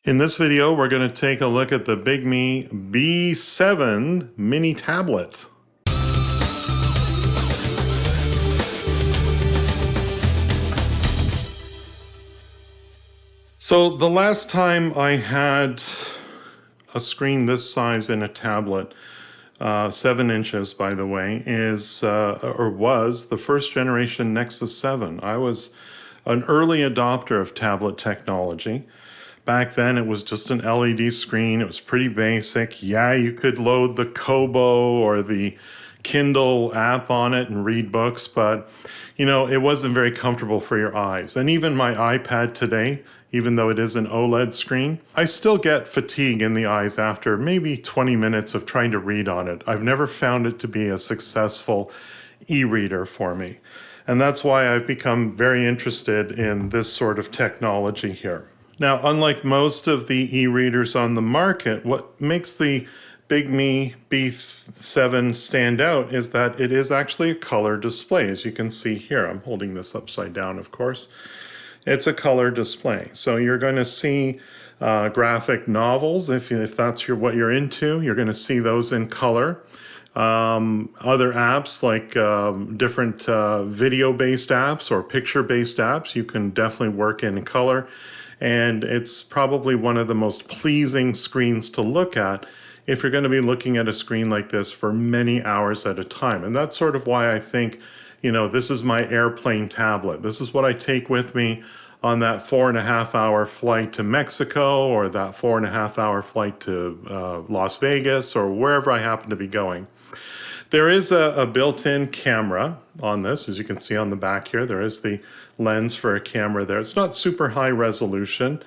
In this video, we're going to take a look at the Bigme B7 mini tablet. So the last time I had a screen this size in a tablet, 7 inches by the way, was the first generation Nexus 7. I was an early adopter of tablet technology. Back then it was just an LED screen. It was pretty basic. Yeah, you could load the Kobo or the Kindle app on it and read books, but it wasn't very comfortable for your eyes. And even my iPad today, even though it is an OLED screen, I still get fatigue in the eyes after maybe 20 minutes of trying to read on it. I've never found it to be a successful e-reader for me. And that's why I've become very interested in this sort of technology here. Now, unlike most of the e-readers on the market, what makes the Bigme B7 stand out is that it is actually a color display. As you can see here, I'm holding this upside down, of course. It's a color display. So you're going to see graphic novels, if that's what you're into. You're going to see those in color. Other apps like different video-based apps or picture-based apps, you can definitely work in color. And it's probably one of the most pleasing screens to look at if you're going to be looking at a screen like this for many hours at a time. And that's sort of why I think, this is my airplane tablet. This is what I take with me on that 4.5-hour flight to Mexico, or that 4.5-hour flight to Las Vegas, or wherever I happen to be going. There is a built-in camera on this. As you can see on the back here, there is the lens for a camera there. It's not super high resolution,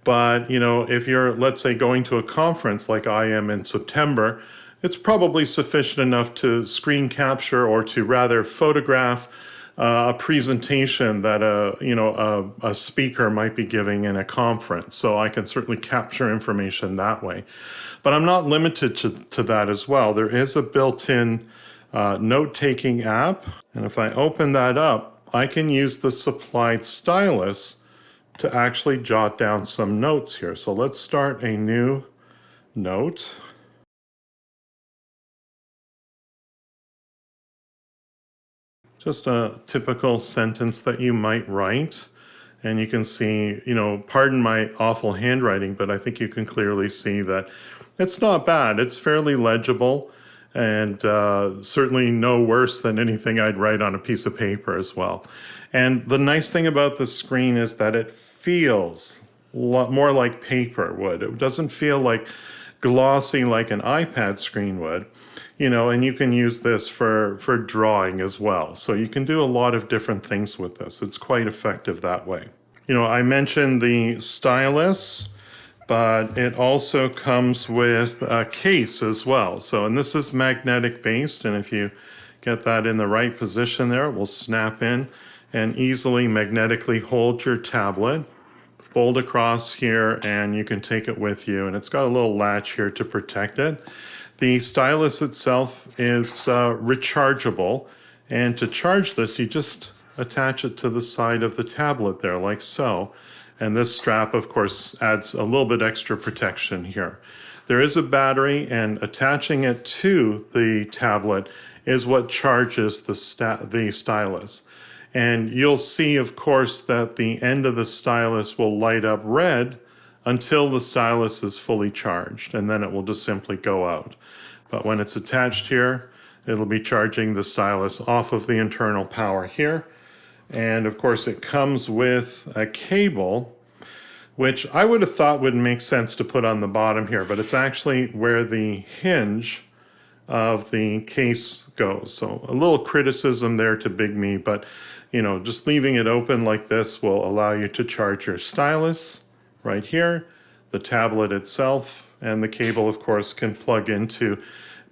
but if you're, let's say, going to a conference like I am in September, it's probably sufficient enough to screen capture, or to rather photograph a presentation that a speaker might be giving in a conference. So I can certainly capture information that way. But I'm not limited to that as well. There is a built-in note-taking app. And if I open that up, I can use the supplied stylus to actually jot down some notes here. So let's start a new note. Just a typical sentence that you might write. And you can see, pardon my awful handwriting, but I think you can clearly see that it's not bad. It's fairly legible, and certainly no worse than anything I'd write on a piece of paper as well. And the nice thing about the screen is that it feels a lot more like paper would. It doesn't feel like glossy like an iPad screen would. And you can use this for drawing as well. So you can do a lot of different things with this. It's quite effective that way. I mentioned the stylus, but it also comes with a case as well. So, and this is magnetic based, and if you get that in the right position there, it will snap in and easily magnetically hold your tablet. Fold across here, and you can take it with you, and it's got a little latch here to protect it. The stylus itself is rechargeable, and to charge this, you just attach it to the side of the tablet there, like so. And this strap, of course, adds a little bit extra protection here. There is a battery, and attaching it to the tablet is what charges the stylus. And you'll see, of course, that the end of the stylus will light up red until the stylus is fully charged, and then it will just simply go out. But when it's attached here, it'll be charging the stylus off of the internal power here. And of course, it comes with a cable, which I would have thought would make sense to put on the bottom here, but it's actually where the hinge of the case goes. So a little criticism there to Bigme, but just leaving it open like this will allow you to charge your stylus right here, the tablet itself, and the cable, of course, can plug into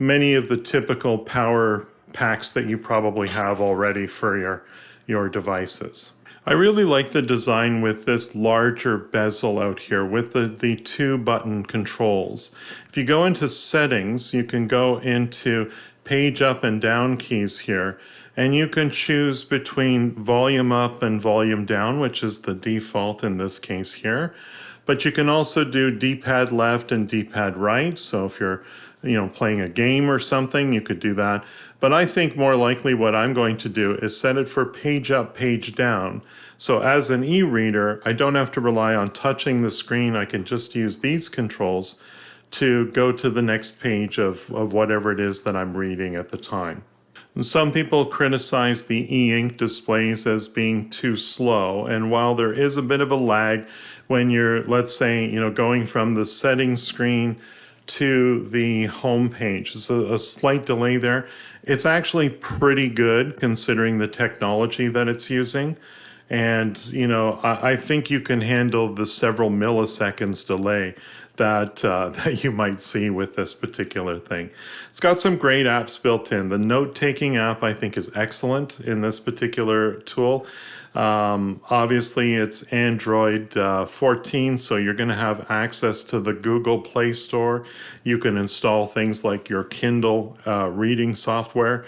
many of the typical power packs that you probably have already for your devices. I really like the design with this larger bezel out here with the 2-button controls. If you go into settings, you can go into page up and down keys here, and you can choose between volume up and volume down, which is the default in this case here. But you can also do D-pad left and D-pad right. So if you're, playing a game or something, you could do that. But I think more likely what I'm going to do is set it for page up, page down. So as an e-reader, I don't have to rely on touching the screen. I can just use these controls to go to the next page of whatever it is that I'm reading at the time. Some people criticize the e-ink displays as being too slow, and while there is a bit of a lag when you're, let's say, going from the settings screen to the home page, there's a slight delay there. It's actually pretty good considering the technology that it's using. And, I think you can handle the several milliseconds delay that that you might see with this particular thing. It's got some great apps built in. The note-taking app, I think, is excellent in this particular tool. Obviously, it's Android 14, so you're going to have access to the Google Play Store. You can install things like your Kindle reading software.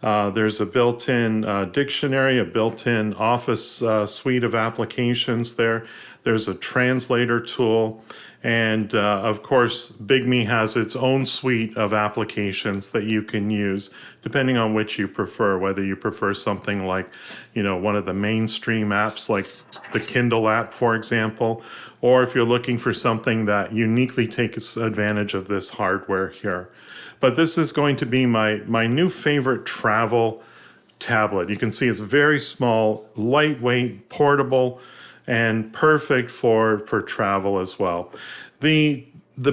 There's a built-in dictionary, a built-in Office suite of applications there. There's a translator tool. And of course, Bigme has its own suite of applications that you can use depending on which you prefer, whether you prefer something like, one of the mainstream apps like the Kindle app, for example, or if you're looking for something that uniquely takes advantage of this hardware here. But this is going to be my new favorite travel tablet. You can see it's very small, lightweight, portable, and perfect for travel as well. The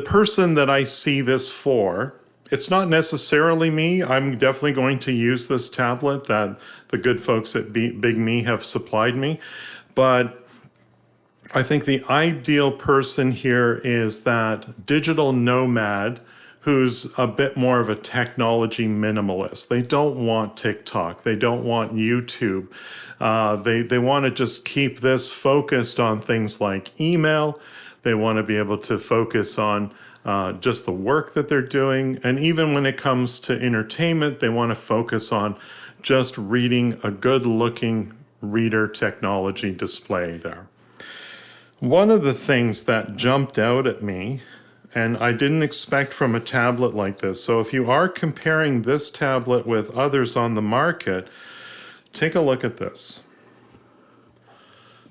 person that I see this for, it's not necessarily me. I'm definitely going to use this tablet that the good folks at Bigme have supplied me. But I think the ideal person here is that digital nomad who's a bit more of a technology minimalist. They don't want TikTok. They don't want YouTube. They want to just keep this focused on things like email. They want to be able to focus on just the work that they're doing. And even when it comes to entertainment, they want to focus on just reading a good-looking reader technology display there. One of the things that jumped out at me, and I didn't expect from a tablet like this. So if you are comparing this tablet with others on the market, take a look at this.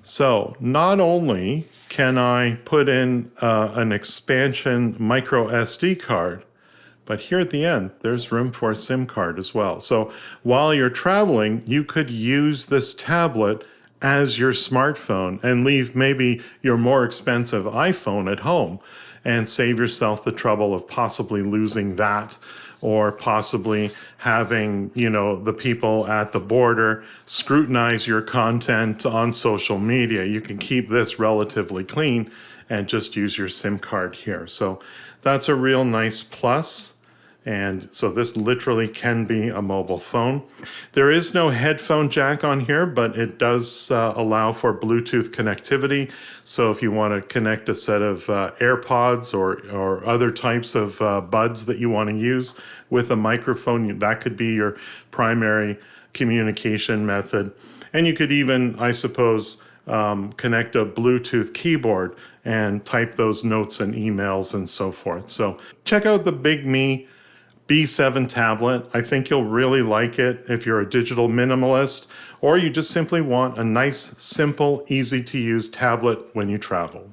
So not only can I put in an expansion micro SD card, but here at the end, there's room for a SIM card as well. So while you're traveling, you could use this tablet as your smartphone and leave maybe your more expensive iPhone at home and save yourself the trouble of possibly losing that, or possibly having, the people at the border scrutinize your content on social media. You can keep this relatively clean and just use your SIM card here. So that's a real nice plus. And so this literally can be a mobile phone. There is no headphone jack on here, but it does allow for Bluetooth connectivity. So if you want to connect a set of AirPods or other types of buds that you want to use with a microphone, that could be your primary communication method. And you could even, I suppose, connect a Bluetooth keyboard and type those notes and emails and so forth. So check out the Bigme B7 tablet. I think you'll really like it if you're a digital minimalist, or you just simply want a nice, simple, easy to use tablet when you travel.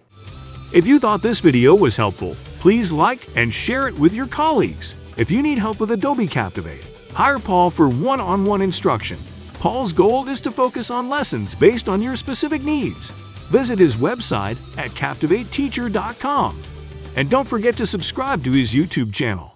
If you thought this video was helpful, please like and share it with your colleagues. If you need help with Adobe Captivate, hire Paul for one-on-one instruction. Paul's goal is to focus on lessons based on your specific needs. Visit his website at captivateteacher.com. And don't forget to subscribe to his YouTube channel.